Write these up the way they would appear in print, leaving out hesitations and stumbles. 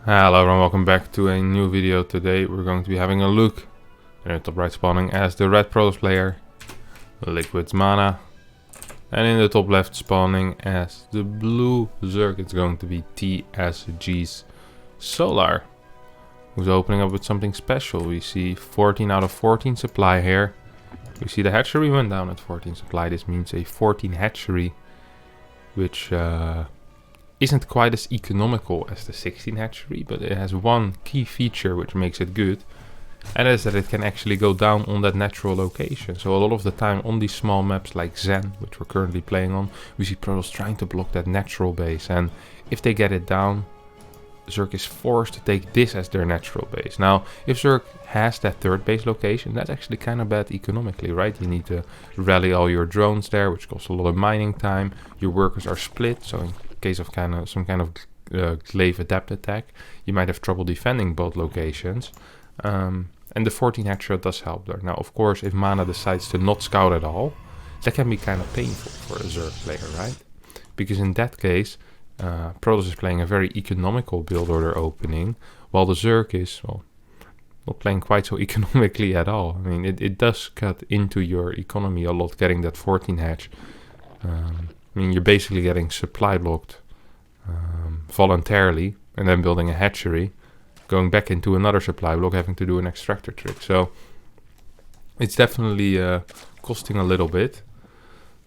Hello everyone, welcome back to a new video. Today we're going to be having a look at the top right spawning as the red Protoss player, Liquid's MaNa, and in the top left spawning as the blue Zerg, it's going to be TSG's Solar, who's opening up with something special. We see 14 out of 14 supply here. We see the hatchery went down at 14 supply. This means a 14 hatchery, which isn't quite as economical as the 16 hatchery, but it has one key feature which makes it good, and is that it can actually go down on that natural location. So a lot of the time on these small maps like Zen, which we're currently playing on, we see Protoss trying to block that natural base, and if they get it down, Zerg is forced to take this as their natural base. Now, if Zerg has that third base location, that's actually kind of bad economically, right? You need to rally all your drones there, which costs a lot of mining time. Your workers are split, so in case of some kind of glaive adept attack, you might have trouble defending both locations. And the 14 hatchery does help there. Now, of course, if MaNa decides to not scout at all, that can be kind of painful for a Zerg player, right? Because in that case, Protoss is playing a very economical build order opening, while the Zerg is, well, not playing quite so economically at all. I mean, it does cut into your economy a lot getting that 14 hatch. I mean, you're basically getting supply blocked voluntarily, and then building a hatchery, going back into another supply block, having to do an extractor trick. So it's definitely costing a little bit.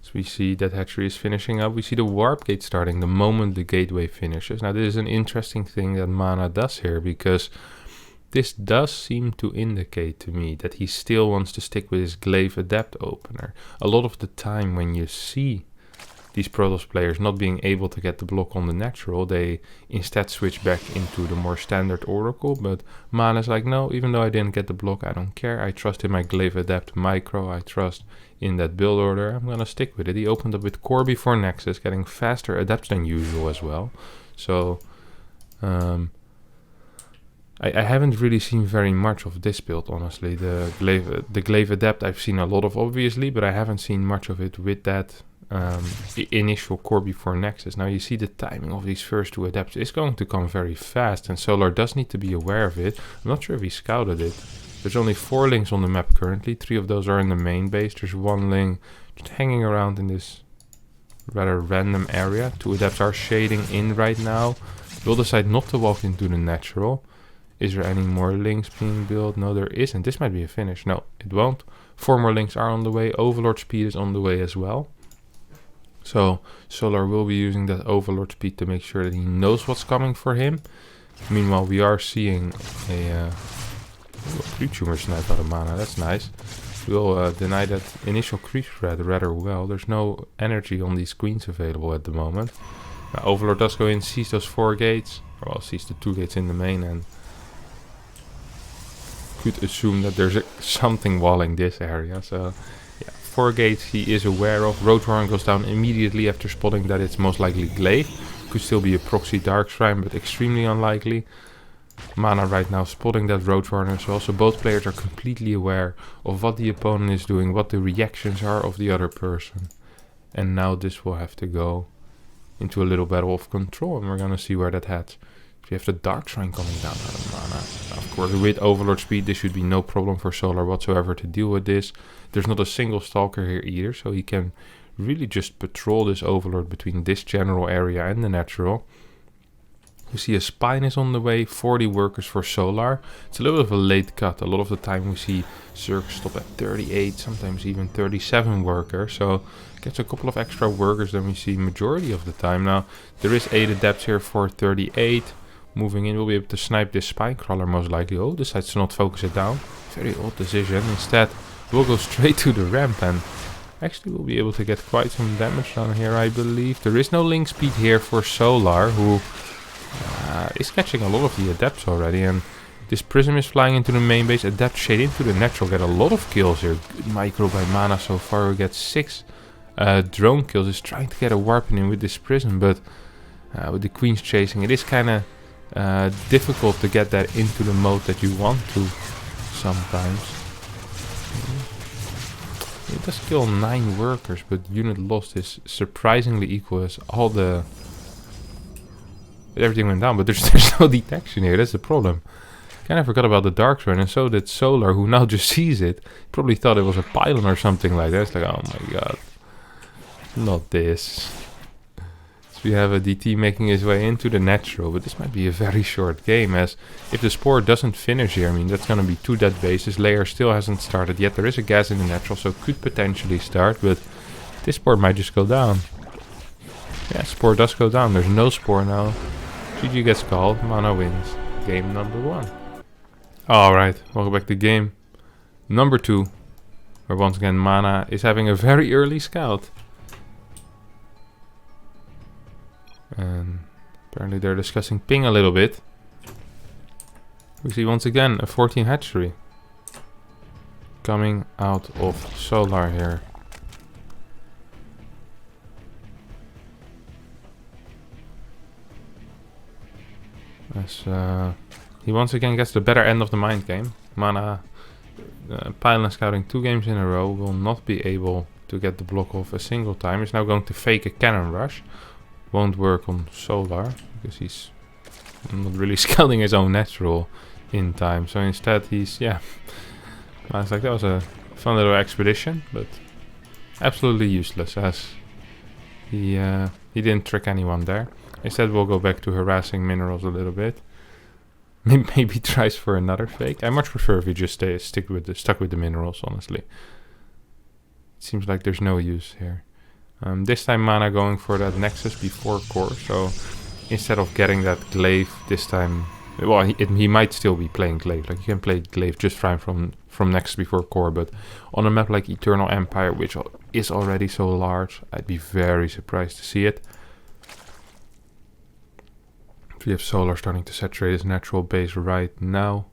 So we see that hatchery is finishing up. We see the warp gate starting the moment the gateway finishes. Now this is an interesting thing that MaNa does here, because this does seem to indicate to me that he still wants to stick with his glaive adept opener. A lot of the time when you see these Protoss players not being able to get the block on the natural, they instead switch back into the more standard oracle. But MaNa's like, no, even though I didn't get the block, I don't care. I trust in my glaive adept micro. I trust in that build order. I'm gonna stick with it. He opened up with core before Nexus, getting faster adepts than usual as well. So I haven't really seen very much of this build, honestly. The glaive adept I've seen a lot of, obviously, but I haven't seen much of it with that initial core before Nexus. Now you see the timing of these first two adepts is going to come very fast, and Solar does need to be aware of it. I'm not sure if he scouted it. There's only 4 links on the map currently. 3 of those are in the main base. There's 1 link just hanging around in this rather random area. 2 adepts are shading in right now. We'll decide not to walk into the natural. Is there any more links being built? No, there isn't. This might be a finish. No, it won't. 4 more links are on the way. Overlord speed is on the way as well. So Solar will be using that Overlord speed to make sure that he knows what's coming for him. Meanwhile, we are seeing a creep tumor snipe out of MaNa. That's nice. We'll deny that initial creep threat rather well. There's no energy on these screens available at the moment. Now, Overlord does go in, sees those 4 gates. Well, sees the 2 gates in the main, and could assume that there's something walling this area. So yeah, 4 gates he is aware of. Roadrunner goes down immediately after spotting that it's most likely glaive. Could still be a proxy dark shrine, but extremely unlikely. MaNa right now spotting that Roadrunner as well. So both players are completely aware of what the opponent is doing, what the reactions are of the other person. And now this will have to go into a little battle of control, and we're gonna see where that heads. We have the Dark Shrine coming down out of MaNa. Of course, with Overlord speed, this should be no problem for Solar whatsoever to deal with this. There's not a single Stalker here either, so he can really just patrol this Overlord between this general area and the natural. We see a Spine is on the way, 40 workers for Solar. It's a little bit of a late cut. A lot of the time we see Zerg stop at 38, sometimes even 37 workers. So gets a couple of extra workers than we see majority of the time. Now, there is 8 adepts here for 38. Moving in, we'll be able to snipe this Spine Crawler most likely. Oh, decides to not focus it down. Very odd decision. Instead, we'll go straight to the ramp, and actually we'll be able to get quite some damage down here, I believe. There is no link speed here for Solar, who is catching a lot of the adepts already, and this Prism is flying into the main base. Adept shade into the natural, get a lot of kills here. Good micro by MaNa so far. We get 6 drone kills. He's trying to get a warp in with this Prism, but with the Queens chasing, it is kind of difficult to get that into the mode that you want to sometimes. It does kill 9 workers, but unit lost is surprisingly equal as all the everything went down, but there's no detection here. That's the problem. Kind of forgot about the dark shrine, and so did Solar, who now just sees it. Probably thought it was a pylon or something like that. It's like, oh my god, not this. So we have a DT making his way into the natural, but this might be a very short game, as if the spore doesn't finish here, I mean, that's gonna be 2 dead bases. Layer still hasn't started yet. There is a gas in the natural, so it could potentially start, but this spore might just go down. Yeah, spore does go down. There's no spore now. GG gets called. MaNa wins. Game number 1. Alright, welcome back to game number 2. Where once again MaNa is having a very early scout. And apparently they're discussing ping a little bit. We see once again a 14 hatchery. Coming out of Solar here. As he once again gets the better end of the mind game. MaNa, pylon scouting 2 games in a row, will not be able to get the block off a single time. He's now going to fake a cannon rush. Won't work on Solar, because he's not really scouting his own natural in time. So instead he's, yeah, it's like that was a fun little expedition, but absolutely useless, as he didn't trick anyone there. Instead we'll go back to harassing minerals a little bit. Maybe tries for another fake. I much prefer if you just stuck with the minerals, honestly. It seems like there's no use here. This time MaNa going for that Nexus before core, so instead of getting that glaive this time, well, he might still be playing glaive. Like, you can play glaive just fine from Nexus before core, but on a map like Eternal Empire, which is already so large, I'd be very surprised to see it. We have Solar starting to saturate his natural base right now.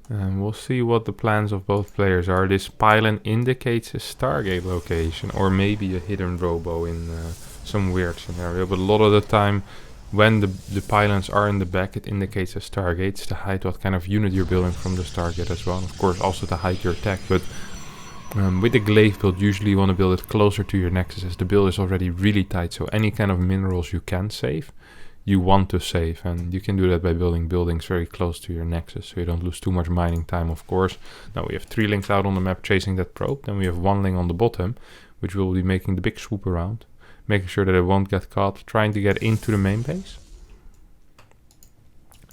And we'll see what the plans of both players are. This pylon indicates a Stargate location, or maybe a hidden robo in some weird scenario. But a lot of the time, when the pylons are in the back, it indicates a Stargate to hide what kind of unit you're building from the Stargate as well. And of course, also to hide your tech. But with the glaive build, usually you want to build it closer to your Nexus, as the build is already really tight. So any kind of minerals you can save, you want to save, and you can do that by building buildings very close to your Nexus, so you don't lose too much mining time, of course. Now we have 3 links out on the map chasing that probe, then we have 1 link on the bottom, which will be making the big swoop around, making sure that it won't get caught, trying to get into the main base.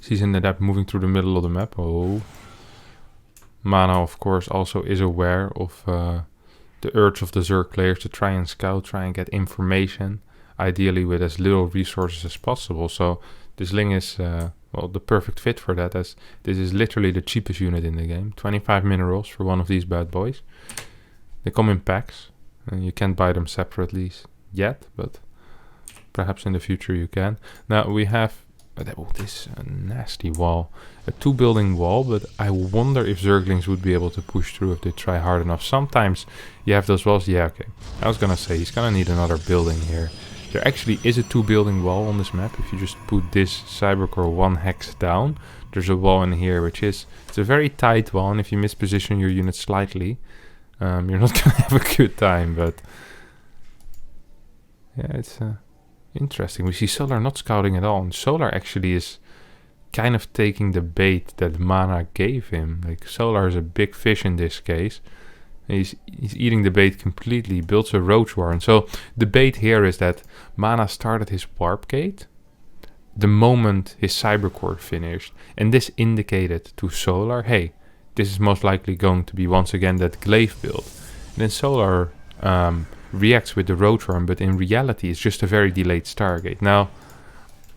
Sees in the depth moving through the middle of the map. Oh, MaNa, of course, also is aware of the urge of the Zerg players to try and scout, try and get information, ideally with as little resources as possible. So this Ling is well, the perfect fit for that, as this is literally the cheapest unit in the game. 25 minerals for one of these bad boys. They come in packs, and you can't buy them separately yet, but perhaps in the future you can. Now we have this nasty wall, a 2-building wall, but I wonder if Zerglings would be able to push through if they try hard enough. Sometimes you have those walls. Yeah, okay, I was gonna say he's gonna need another building here. There actually is a 2-building wall on this map. If you just put this Cybercore 1 hex down, there's a wall in here, which is, it's a very tight wall, and if you misposition your unit slightly, you're not gonna have a good time. But yeah, it's interesting. We see Solar not scouting at all, and Solar actually is kind of taking the bait that MaNa gave him. Like, Solar is a big fish in this case. He's eating the bait completely, builds a roach warren. So the bait here is that MaNa started his warp gate the moment his cybercore finished, and this indicated to Solar, hey, this is most likely going to be once again that glaive build. And then Solar reacts with the roach warren, but in reality it's just a very delayed Stargate. Now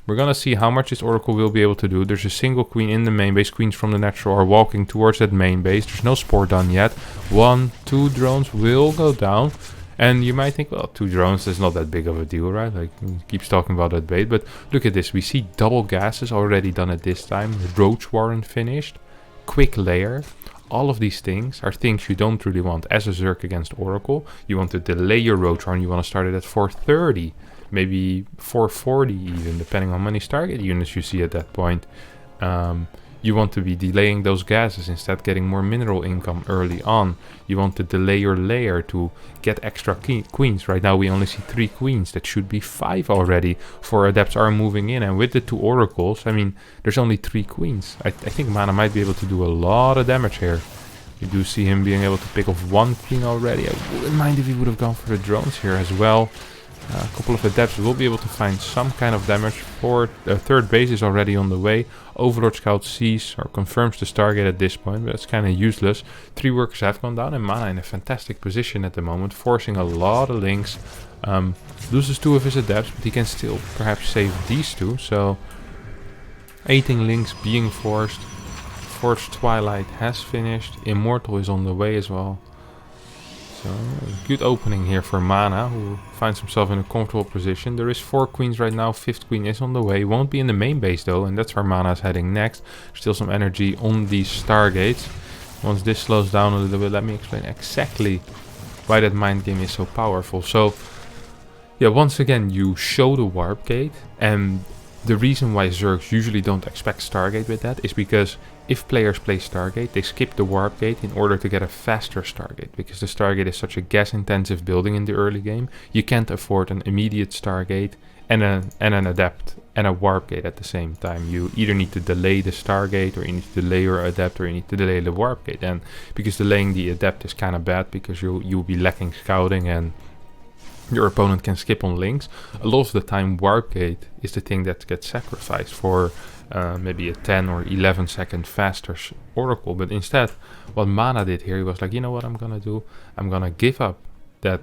we're gonna see how much this Oracle will be able to do. There's a single queen in the main base. Queens from the natural are walking towards that main base. There's no spore done yet. 1, 2 drones will go down. And you might think, well, 2 drones is not that big of a deal, right? Like, he keeps talking about that bait. But look at this. We see double gases already done at this time. Roach warren finished. Quick layer. All of these things are things you don't really want as a Zerg against Oracle. You want to delay your roach warren. You want to start it at 430. Maybe 440 even, depending on how many Stargate units you see at that point. You want to be delaying those gases, instead getting more mineral income early on. You want to delay your layer to get extra queens. Right now we only see 3 queens. That should be 5 already. 4 adepts are moving in, and with the 2 oracles, I mean, there's only 3 queens. I think MaNa might be able to do a lot of damage here. You do see him being able to pick off 1 queen already. I wouldn't mind if he would have gone for the drones here as well. A couple of adepts will be able to find some kind of damage. Third base is already on the way. Overlord Scout sees or confirms the Stargate at this point, but it's kind of useless. 3 workers have gone down, and MaNa in a fantastic position at the moment, forcing a lot of links. Loses 2 of his adepts, but he can still perhaps save these 2. So 18 links being forced. Forged Twilight has finished. Immortal is on the way as well. So, good opening here for MaNa, who finds himself in a comfortable position. There is 4 queens right now, 5th queen is on the way. Won't be in the main base though, and that's where MaNa is heading next. Still some energy on these Stargates. Once this slows down a little bit, let me explain exactly why that mind game is so powerful. So, yeah, once again, you show the warp gate, and the reason why Zergs usually don't expect Stargate with that is because if players play Stargate, they skip the warp gate in order to get a faster Stargate. Because the Stargate is such a gas-intensive building in the early game, you can't afford an immediate Stargate and an adept and a warp gate at the same time. You either need to delay the Stargate, or you need to delay your adept, or you need to delay the warp gate. And because delaying the adept is kind of bad, because you'll be lacking scouting and your opponent can skip on links. A lot of the time warp gate is the thing that gets sacrificed for maybe a 10 or 11 second faster oracle. But instead, what MaNa did here, he was like, you know what I'm gonna do? I'm gonna give up that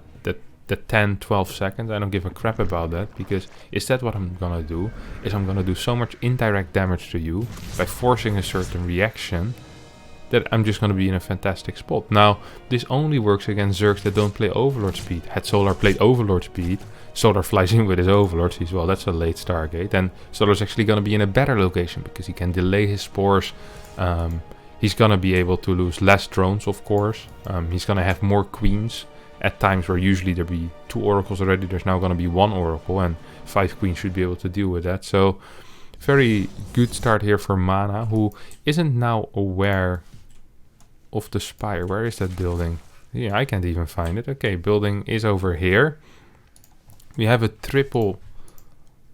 10, 12 seconds. I don't give a crap about that, because instead what I'm gonna do is I'm gonna do so much indirect damage to you by forcing a certain reaction that I'm just going to be in a fantastic spot. Now, this only works against Zergs that don't play Overlord speed. Had Solar played Overlord speed, Solar flies in with his Overlord, sees, well, that's a late Stargate, and Solar's actually going to be in a better location because he can delay his spores. He's going to be able to lose less drones, of course. He's going to have more queens at times where usually there'd be 2 oracles already. There's now going to be 1 oracle, and 5 queens should be able to deal with that. So, very good start here for MaNa, who isn't now aware of the spire. Where is that building? Yeah, I can't even find it. Okay, building is over here. We have a triple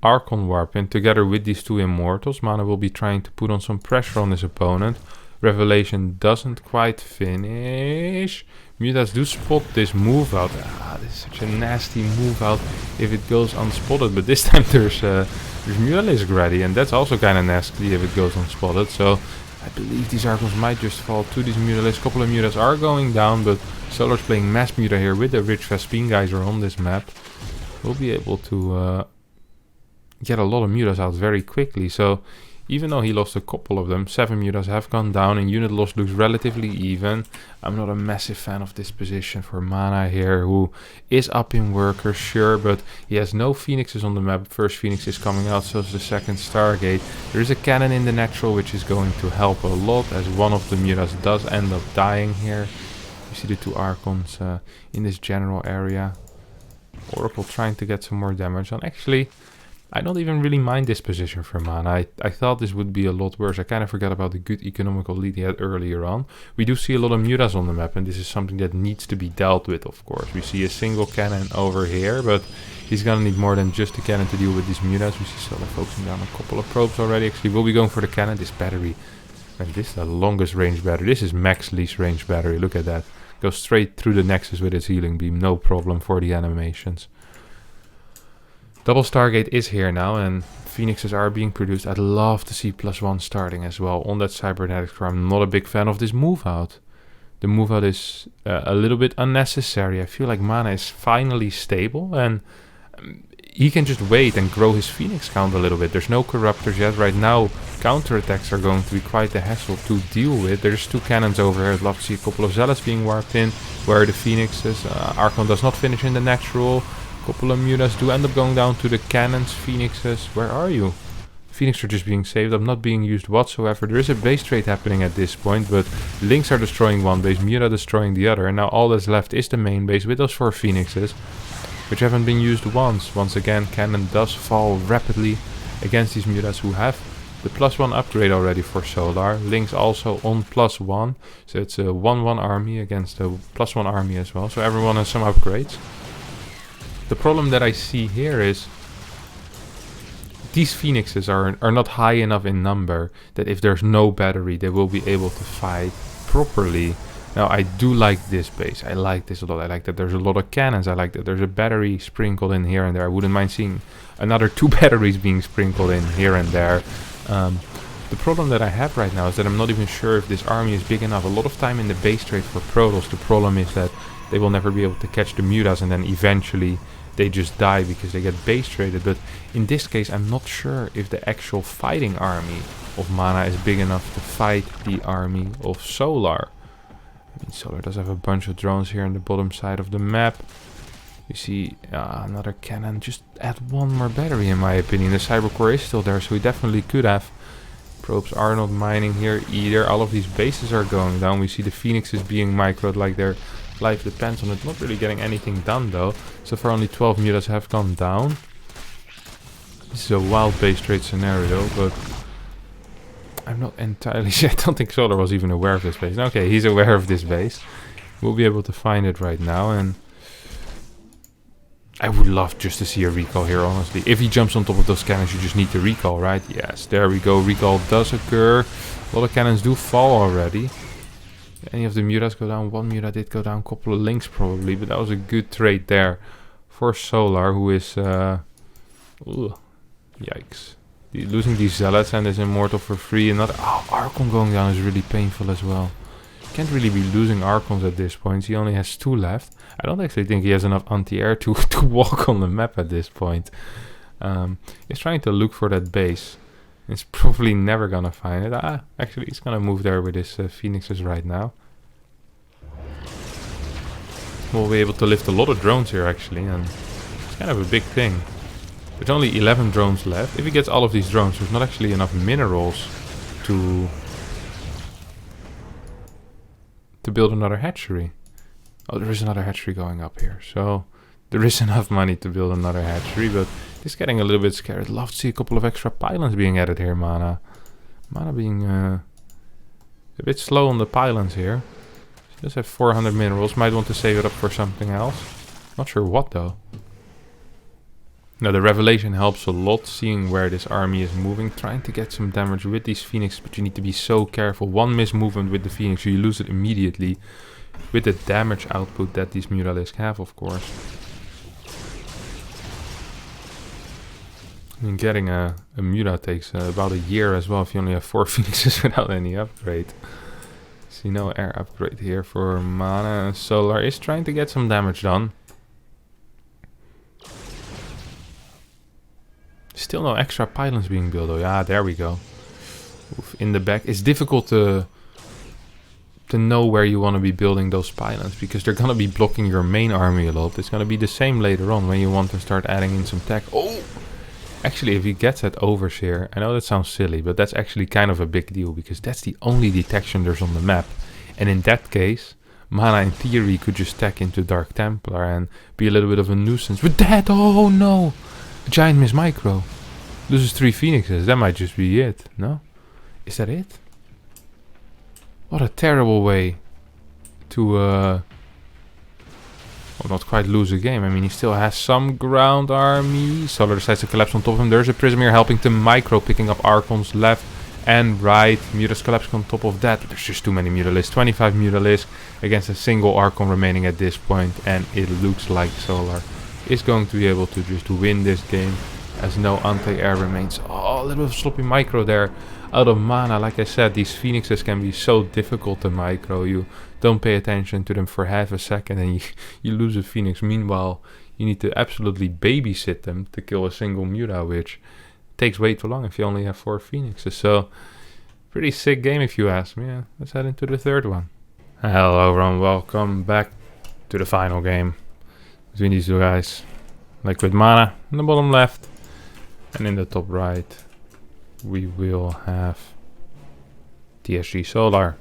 Archon warp in together with these 2 immortals. MaNa will be trying to put on some pressure on his opponent. Revelation doesn't quite finish. Mutas do spot this move out. This is such a nasty move out if it goes unspotted. But this time there's Mutalisk ready, and that's also kind of nasty if it goes unspotted. So I believe these Archons might just fall to these Mutalisks. A couple of Mutas are going down, but Solar's playing Mass Muta here with the rich Vespene geyser on this map. We'll be able to get a lot of Mutas out very quickly. So even though he lost a couple of them, 7 Mutas have gone down, and unit loss looks relatively even. I'm not a massive fan of this position for MaNa here, who is up in workers, sure, but he has no Phoenixes on the map. First Phoenix is coming out, so is the second Stargate. There is a cannon in the natural, which is going to help a lot, as one of the Mutas does end up dying here. You see the 2 Archons in this general area. Oracle trying to get some more damage on. Actually, I don't even really mind this position for MaNa. I thought this would be a lot worse. I kind of forgot about the good economical lead he had earlier on. We do see a lot of Mutas on the map, and this is something that needs to be dealt with, of course. We see a single cannon over here, but he's gonna need more than just a cannon to deal with these Mutas. We see Solar focusing down a couple of probes already. Actually, we'll be going for the cannon. This battery, and this is the longest range battery. This is max least range battery. Look at that. Goes straight through the Nexus with its healing beam. No problem for the animations. Double Stargate is here now, and Phoenixes are being produced. I'd love to see +1 starting as well on that Cybernetics core. I'm not a big fan of this move out. The move out is a little bit unnecessary. I feel like MaNa is finally stable, and he can just wait and grow his Phoenix count a little bit. There's no Corruptors yet. Right now, counterattacks are going to be quite a hassle to deal with. There's 2 cannons over here. I'd love to see a couple of Zealots being warped in. Where are the Phoenixes? Archon does not finish in the natural. Couple of Mutas do end up going down to the cannons. Phoenixes, where are you? Phoenix are just being saved up, not being used whatsoever. There is a base trade happening at this point, but Lynx are destroying one base, Muta destroying the other, and now all that's left is the main base with those 4 Phoenixes, which haven't been used once. Once again, cannon does fall rapidly against these Mutas, who have the +1 upgrade already for Solar. Link's also on +1. So it's a 1-1 army against a +1 army as well. So everyone has some upgrades. The problem that I see here is these Phoenixes are not high enough in number that if there's no battery, they will be able to fight properly. Now, I do like this base. I like this a lot. I like that there's a lot of cannons. I like that there's a battery sprinkled in here and there. I wouldn't mind seeing another 2 batteries being sprinkled in here and there. The problem that I have right now is that I'm not even sure if this army is big enough. A lot of time in the Basetrade for Protoss, the problem is that they will never be able to catch the Mutas and then eventually they just die because they get base traded. But in this case, I'm not sure if the actual fighting army of MaNa is big enough to fight the army of Solar. I mean, Solar does have a bunch of drones here on the bottom side of the map. You see another cannon. Just add 1 more battery in my opinion. The cyber core is still there, so we definitely could have. Probes are not mining here either. All of these bases are going down. We see the Phoenixes being microed like their life depends on it. Not really getting anything done though. So far only 12 mutas have gone down. This is a wild base trade scenario, but I'm not entirely sure. I don't think Solar was even aware of this base. Okay, he's aware of this base. We'll be able to find it right now, and I would love just to see a recall here, honestly. If he jumps on top of those cannons, you just need to recall, right? Yes, there we go. Recall does occur. A lot of cannons do fall already. Any of the mutas go down? 1 muta did go down. Couple of links probably, but that was a good trade there for Solar, who is... yikes. Losing these zealots and his immortal for free. Another... Oh, Archon going down is really painful as well. Can't really be losing Archons at this point. He only has 2 left. I don't actually think he has enough anti-air to walk on the map at this point. He's trying to look for that base. He's probably never gonna find it. Actually, he's gonna move there with his Phoenixes right now. We'll be able to lift a lot of drones here actually, and it's kind of a big thing. There's only 11 drones left. If he gets all of these drones, there's not actually enough minerals to build another hatchery. Oh, there is another hatchery going up here. So there is enough money to build another hatchery, but it's getting a little bit scared. I'd love to see a couple of extra pylons being added here, MaNa. MaNa being a bit slow on the pylons here. She does have 400 minerals. Might want to save it up for something else. Not sure what though. Now the revelation helps a lot, seeing where this army is moving, trying to get some damage with these Phoenix, but you need to be so careful. 1 miss movement with the Phoenix, so you lose it immediately with the damage output that these Mutalisks have, of course. I mean, getting a Muta takes about a year as well if you only have 4 Phoenixes without any upgrade. See no air upgrade here for MaNa. Solar is trying to get some damage done. Still no extra pylons being built though. Yeah, there we go. Oof, in the back. It's difficult to know where you want to be building those pylons, because they're going to be blocking your main army a lot. It's going to be the same later on when you want to start adding in some tech. Oh! Actually, if he gets that overseer, I know that sounds silly, but that's actually kind of a big deal, because that's the only detection there's on the map. And in that case, MaNa in theory could just stack into Dark Templar and be a little bit of a nuisance. With that, oh no! A giant miss micro. Loses 3 Phoenixes, that might just be it, no? Is that it? What a terrible way to, well, not quite lose a game. I mean, he still has some ground army. Solar decides to collapse on top of him. There's a Prismir helping to micro, picking up Archons left and right. Mutas collapsing on top of that. But there's just too many Mutalisks. 25 Mutalisks against a single Archon remaining at this point. And it looks like Solar is going to be able to just win this game, as no anti-air remains. Oh, a little bit of sloppy micro there out of MaNa. Like I said, these Phoenixes can be so difficult to micro. You don't pay attention to them for half a second and you lose a Phoenix. Meanwhile, you need to absolutely babysit them to kill a single Muta, which takes way too long if you only have 4 Phoenixes. So, pretty sick game if you ask me. Yeah, let's head into the third one. Hello everyone, welcome back to the final game between these 2 guys. Like with MaNa in the bottom left, and in the top right we will have TSG Solar.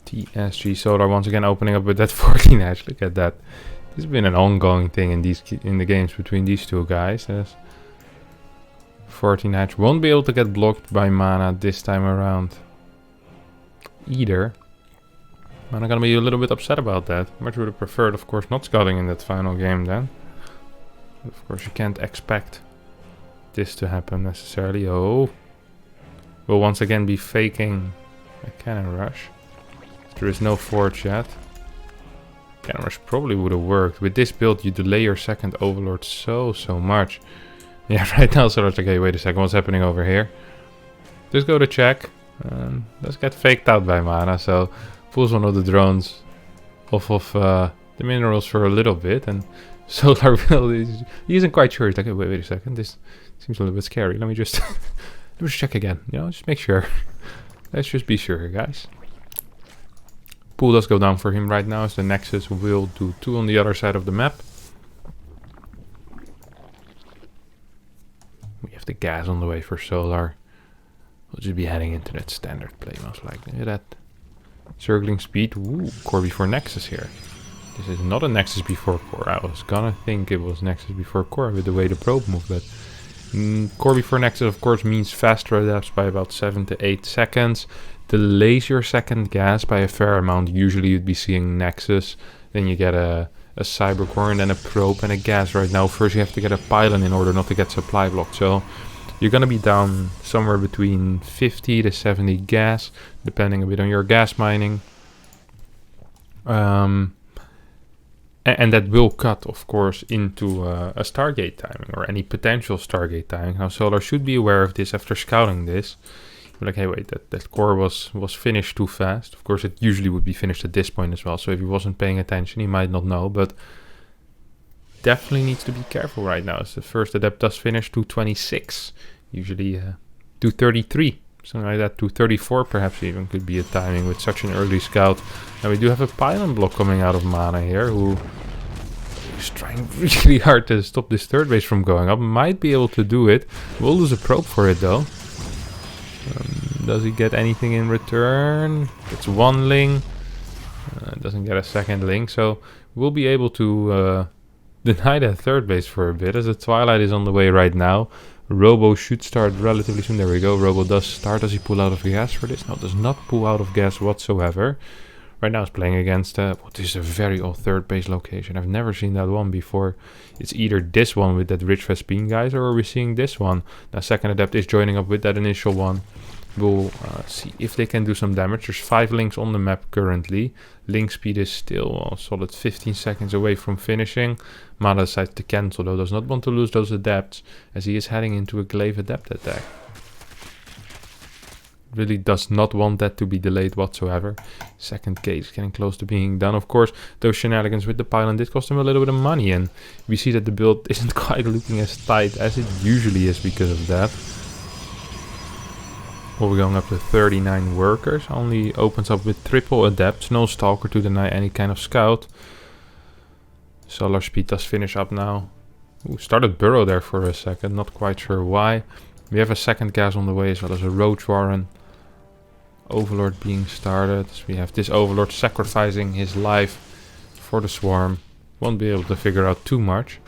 TSG Solar once again opening up with that 14 edge. Look at that. This has been an ongoing thing in the games between these 2 guys. There's 14 hatch won't be able to get blocked by MaNa this time around either. MaNa gonna be a little bit upset about that. Much would have preferred, of course, not scouting in that final game then. But of course, you can't expect this to happen necessarily. Oh, will once again be faking a cannon rush. There is no forge yet. Cannon rush probably would have worked. With this build, you delay your second overlord so much. Yeah, right now, so it's like, hey, wait a second, what's happening over here? Just go to check. Let's get faked out by MaNa. So pulls one of the drones off of the minerals for a little bit, and Solar Will he isn't quite sure. He's like, wait a second, this seems a little bit scary. Let me just let me just check again. You know, just make sure. Let's just be sure, guys. Pool does go down for him right now, as the Nexus will do 2 on the other side of the map. We have the gas on the way for Solar. We'll just be heading into that standard play, most likely. Look at that. Circling speed. Ooh, core before Nexus here. This is not a Nexus before core. I was gonna think it was Nexus before core with the way the probe moved, but core before Nexus, of course, means faster adapts by about 7 to 8 seconds. Delays your second gas by a fair amount. Usually you'd be seeing Nexus, then you get a cyber core and then a probe and a gas. Right now, first you have to get a pylon in order not to get supply blocked. So you're gonna be down somewhere between 50 to 70 gas, depending a bit on your gas mining. And that will cut, of course, into a Stargate timing or any potential Stargate timing. Now, Solar should be aware of this after scouting this. You're like, hey, wait, that core was finished too fast. Of course, it usually would be finished at this point as well. So if he wasn't paying attention, he might not know. But definitely needs to be careful right now. As the first adept does finish 226. Usually 233. Something like that, 234 perhaps even could be a timing with such an early scout. Now we do have a pylon block coming out of MaNa here, who is trying really hard to stop this third base from going up. Might be able to do it. We'll lose a probe for it though. Does he get anything in return? Gets 1 ling. Doesn't get a second ling, so we'll be able to deny that third base for a bit, as the Twilight is on the way right now. Robo should start relatively soon. There we go. Robo does start. Does he pull out of gas for this? No, does not pull out of gas whatsoever. Right now he's playing against what is a very old third base location. I've never seen that one before. It's either this one with that Rich Vespine guys, or are we seeing this one? Now second adept is joining up with that initial one. We'll see if they can do some damage. There's 5 links on the map currently. Link speed is still a solid 15 seconds away from finishing. MaNa decides to cancel though, does not want to lose those adepts, as he is heading into a glaive adept attack. Really does not want that to be delayed whatsoever. Second gate is getting close to being done. Of course, those shenanigans with the pylon did cost him a little bit of money, and we see that the build isn't quite looking as tight as it usually is because of that. We're going up to 39 workers. Only opens up with triple adepts. No stalker to deny any kind of scout. Solar speed does finish up now. Ooh, started burrow there for a second. Not quite sure why. We have a second gas on the way, as well as a roach warren. Overlord being started. So we have this overlord sacrificing his life for the swarm. Won't be able to figure out too much.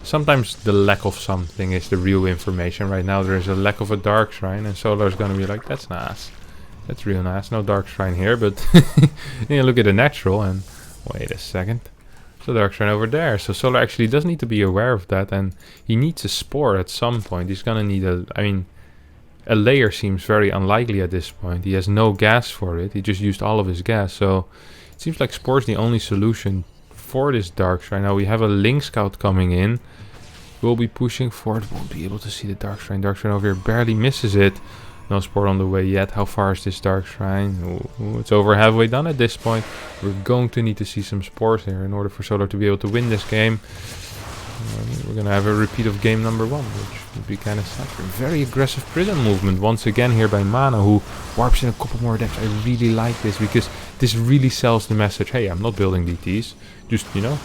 Sometimes the lack of something is the real information. Right now there is a lack of a dark shrine, and Solar is gonna be like, that's nice. That's real nice. No dark shrine here, but then you look at the natural and wait a second. There's a dark shrine over there. So Solar actually does need to be aware of that, and he needs a spore at some point. He's gonna need a layer seems very unlikely at this point. He has no gas for it. He just used all of his gas, so it seems like spore is the only solution for this dark shrine. Now we have a link scout coming in. We'll be pushing for it. Won't be able to see the dark shrine. Dark shrine over here barely misses it. No spore on the way yet. How far is this dark shrine? Ooh, it's over halfway done at this point. We're going to need to see some spores here in order for Solar to be able to win this game. We're going to have a repeat of game number 1, which would be kind of sad. Very aggressive prism movement once again here by MaNa, who warps in a couple more adepts. I really like this, because this really sells the message, hey, I'm not building DTs. Just, you know,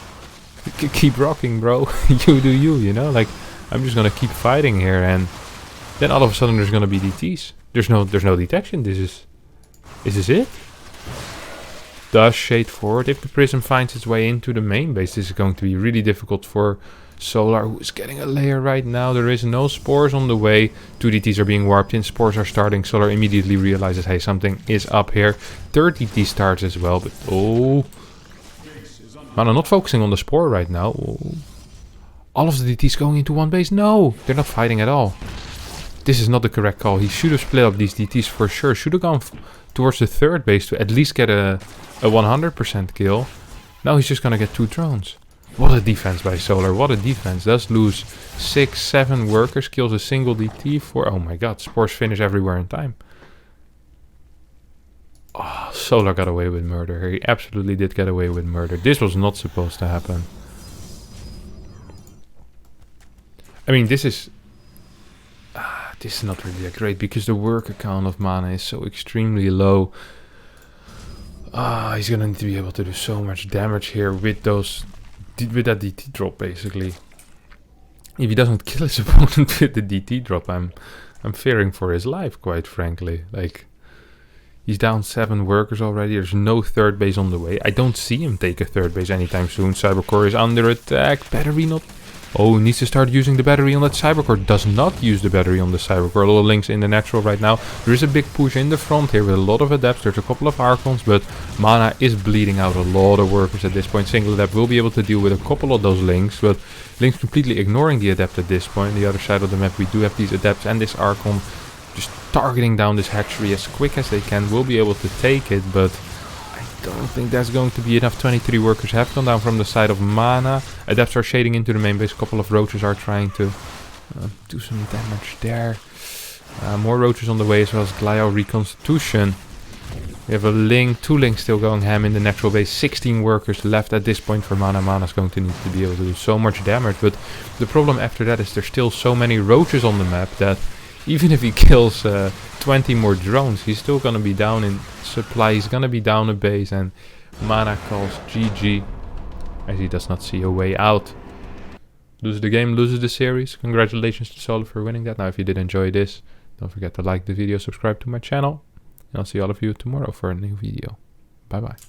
keep rocking, bro. You do you, you know? Like, I'm just going to keep fighting here, and then all of a sudden there's going to be DTs. There's no detection. Is this it? Does shade forward. If the prism finds its way into the main base, this is going to be really difficult for Solar, who is getting a layer right now. There is no spores on the way. 2 DTs are being warped in. Spores are starting. Solar immediately realizes, hey, something is up here. 3rd DT starts as well, but oh. MaNa not focusing on the spore right now. Oh. All of the DTs going into one base. No, they're not fighting at all. This is not the correct call. He should have split up these DTs for sure. Should have gone towards the 3rd base to at least get a 100% kill. Now he's just gonna get 2 drones. What a defense by Solar. What a defense. Does lose 6, 7 workers. Kills a single DT for... Oh my god. Spores finish everywhere in time. Oh, Solar got away with murder. He absolutely did get away with murder. This was not supposed to happen. I mean, this is not really that great because the worker count of MaNa is so extremely low. He's gonna need to be able to do so much damage here with that DT drop, basically. If he doesn't kill his opponent with the DT drop, I'm fearing for his life, quite frankly. Like, he's down 7 workers already. There's no 3rd base on the way. I don't see him take a 3rd base anytime soon. Cybercore is under attack. Battery not... Oh, needs to start using the battery on that Cybercore. Does not use the battery on the Cybercore. All the links in the natural right now. There is a big push in the front here with a lot of adepts. There's a couple of Archons, but MaNa is bleeding out a lot of workers at this point. Single adept will be able to deal with a couple of those links, but links completely ignoring the adept at this point. The other side of the map, we do have these adepts and this Archon just targeting down this hatchery as quick as they can. Will be able to take it, but I don't think that's going to be enough. 23 workers have gone down from the side of MaNa. Adepts are shading into the main base. A couple of roaches are trying to do some damage there. More roaches on the way as well as Glial Reconstitution. We have a link, 2 links still going ham in the natural base. 16 workers left at this point for MaNa. MaNa's going to need to be able to do so much damage. But the problem after that is there's still so many roaches on the map that even if he kills 20 more drones, he's still going to be down in supply. He's going to be down a base, and MaNa calls GG as he does not see a way out. Loses the game, loses the series. Congratulations to Solar for winning that. Now, if you did enjoy this, don't forget to like the video, subscribe to my channel, and I'll see all of you tomorrow for a new video. Bye bye.